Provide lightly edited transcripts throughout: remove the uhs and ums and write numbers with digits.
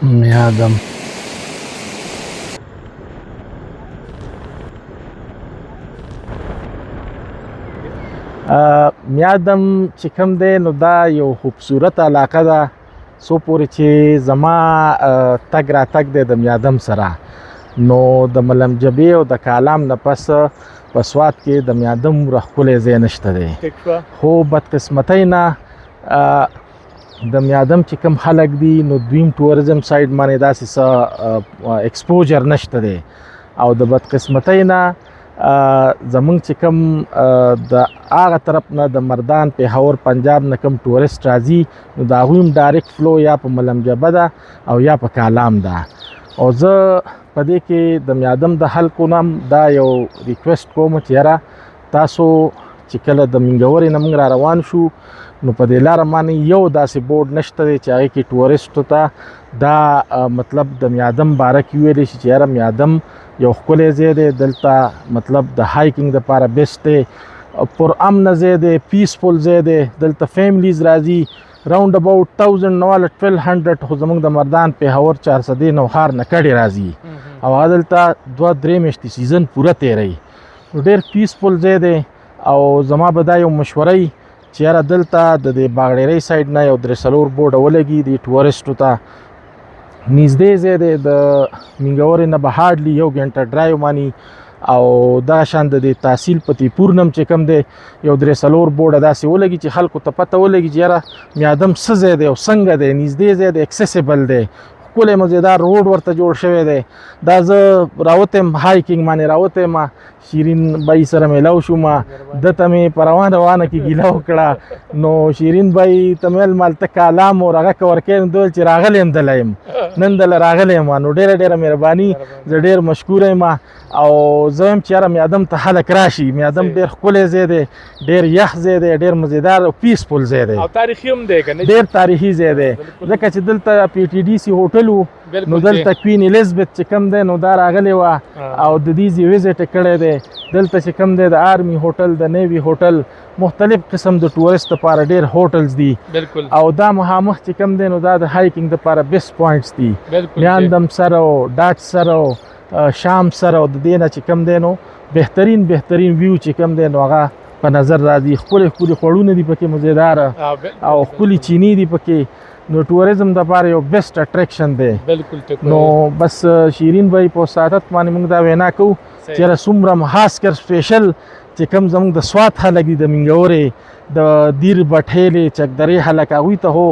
میادم میادم چې کوم دی نو دا یو خوبصورت علاقه ده څو پورې چې زما تګ راتګ دی د میادم سره نو د ملم جبې او د کالام نه پس په سوات کې د میادم دومره ښکلی ځای نشته دی خو بدقسمتۍ نه د میادم چې کوم خلک دي نو دویم ټوریزم سایډ باندې داسې څه ایکسپوجر نشته دی او د بدقسمتۍ نه زمونږ چې کوم د هغه طرف نه د مردان پیښور پنجاب نه کوم ټورست راځي نو د هغوی هم ډایرکټ فلو یا په ملم جبه ده او یا په کالام ده او زه په دې کې د میادم د خلکو نه دا یو ریکویسټ کوم چې یاره تاسو چې کله د منګورې نه موږ را روان شو نو په دې لاره باندې یو داسې بورډ نشته دی چې هغې کې ټورستو ته دا مطلب د میادم باره کې ویلی شي چې یاره میادم یو ښکلی ځای دی دلته مطلب د هایکنګ دپاره بیسټ دی پر امنه ځای دی پیسفول ځای دی دلته فیملیز راځي راوند اباوټ 1000 نه والا 1200 خو زموږ د مردان پیښور 400 نوښار نه کډې راځي او هغه دلته 2-3 میاشتې سیزن پوره تیروي نو ډېر پیسفول ځای دی او زما به دا یو مشوره وي چې یاره دلته د دې باغډیرۍ سایډ نه یو 3-4 بورډه ولګي د ټورسټو ته نږدې ځای دی د منګورې نه به هارډلي 1 غنټه ډرایو مانی او دا شان د تحصیل په تیپور نم چې کوم دی یو 3-4 بورډه داسې ولګي چې خلکو ته پته ولګي چې یاره میادم څه ځای دی او څنګه دی نږدې ځای دی اکسیسیبل دی ښکلی مزیدار روډ ورته جوړ شوی دی دا زه راوتی یم هایکنګ باندې راوتی یم شیرین بای سره میلاو شوم دته مې په روانه کې ګیله وکړه نو شیرین بای ته مې ویل مال ته کالام او هغه کور کې نو چې راغلی یم دله یم نن دله راغلی یم نو ډېره مهرباني زه ډېر مشکوره یم او زه یم چې یاره میادم ته خلک راشي میادم ډېر ښکلی ځای دی ډېر یخ ځای دی ډېر مزیدار او پیسفول ځای دی او تاریخي هم دی که نه ډېر تاریخي ځای دی ځکه چې دلته پی ټي ډي سي هوټل و نو دلته کوین الیزبت چې کوم دی نو دا راغلی وه او د دې ځای ویزټ یې کړی دی دلته چې کوم دی د آرمي هوټل د نیوي هوټل مختلف قسم د ټورست لپاره ډېر هوټلز دي بالکل او دا مخامخ چې کوم دی نو دا د هایکنګ لپاره بیسټ پوینټس دي میاندم سره او ډاټ سره او شام سره او د دې نه چې کوم دی نو بهترین ویو چې کوم دی نو هغه په نظر راځي ښکلي خوړونه دي پکې مزیداره او ښکلي چینی دي پکې نو ټوریزم دپاره یو بیسټ اټریکشن دی بالکل نو بس شیرین بای په سعادت باندې موږ دا وینا کوو چې یاره څومره خاص کر سپیشل چې کوم زموږ د سوات خلک دي د منګورې د دیر بټېلې چکدرې خلک هغوی ته هو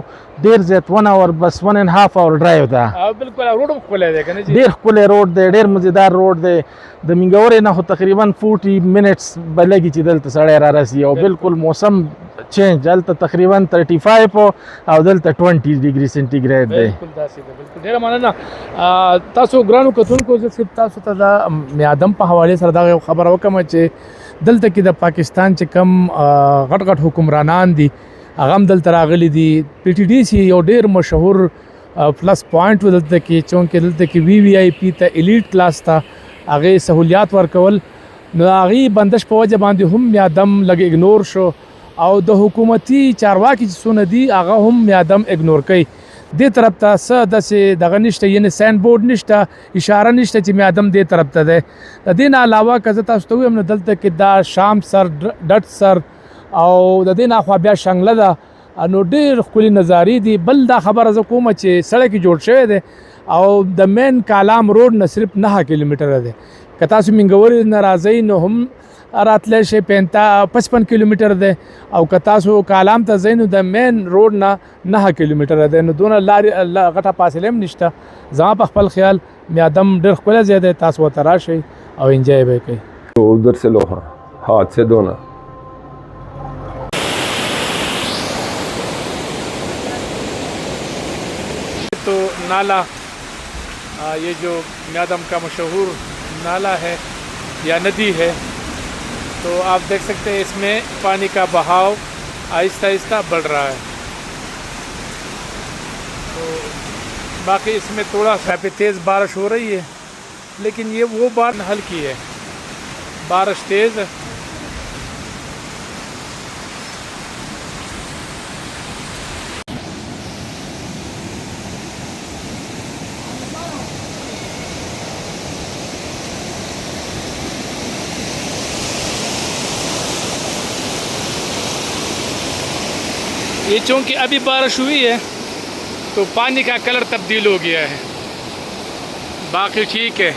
ډېر زیات 1 اور بس 1.5 اور ډرایو ده بالکل روډ هم ښکلی دی که نه ډېر ښکلی روډ دی ډېر مزیدار روډ دی د منګورې نه خو تقریبا 40 منټس به لګي چې دلته سړی را رسي او بالکل موسم چینج هلته تقریبا 35 او دلته 20 ډیګري سنټیګریډ دی بالکل داسې ده بالکل ډېره مننه تاسو ګرانو کتونکو زه صرف تاسو ته د میادم په حوالې سره دغه خبره وکړم چې دلته کې د پاکستان چې کم غټ حکمرانان دي هغه هم دلته راغلي دي پی ټي ډي سي یو ډېر مشهور پلس پوینټ و دلته کې چونکې دلته کې وی آی پی ته الیټ کلاس ته هغې سهولیات ورکول نو هغې بندش په وجه باندې هم میادم لږ اګنور شو او د حکومتي چارواکي چې څونه دي هغه هم میادم اګنور کوي دې طرف ته څه داسې دغه نشته یعنې ساین بورډ نشته اشاره نشته چې میادم دې طرف ته دی د دې نه علاوه که زه تاسو ته ووایم نو دلته کې دا شام سر ډټ سر او د دې نه اخوا بیا شنګله ده نو ډېر ښکلي نظارې دي بل دا خبره زه کومه چې سړک جوړ شوی دی او د مین کالام روډ نه صرف 9 کیلومتره دی که تاسو منګورې نه راځئ نو هم راتلی شي 55 کیلومتر دی او که تاسو کالام ته ځئ نو د مین روډ نه 9 کیلومتره دی نو دونه لارې غټه فاصله هم نشته زما په خپل خیال میادم ډېر ښکلی ځای دی تاسو ورته راشئ او انجوی به یې کوئ ادھر سے لوہا ہاتھ سے دھونا تو نالا یہ جو میادم کا مشہور نالا ہے یا ندی ہے تو آپ دیکھ سکتے ہیں اس میں پانی کا بہاؤ آہستہ آہستہ بڑھ رہا ہے تو باقی اس میں تھوڑا سا پہ تیز بارش ہو رہی ہے لیکن یہ وہ بارش ہلکی ہے بارش تیز ये चूँकि अभी बारिश हुई है तो पानी का कलर तब्दील हो गया है, बाकी ठीक है।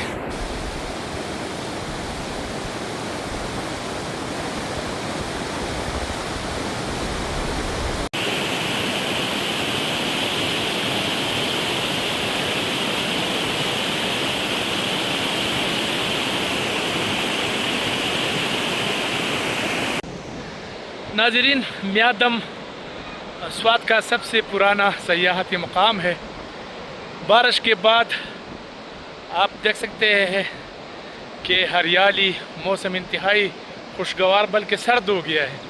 नाज़रीन, म्यादम स्वात का सबसे पुराना सयाहती मकाम है। बारिश के बाद आप देख सकते हैं कि हरियाली, मौसम इंतहाई खुशगवार बल्कि सर्द हो गया है।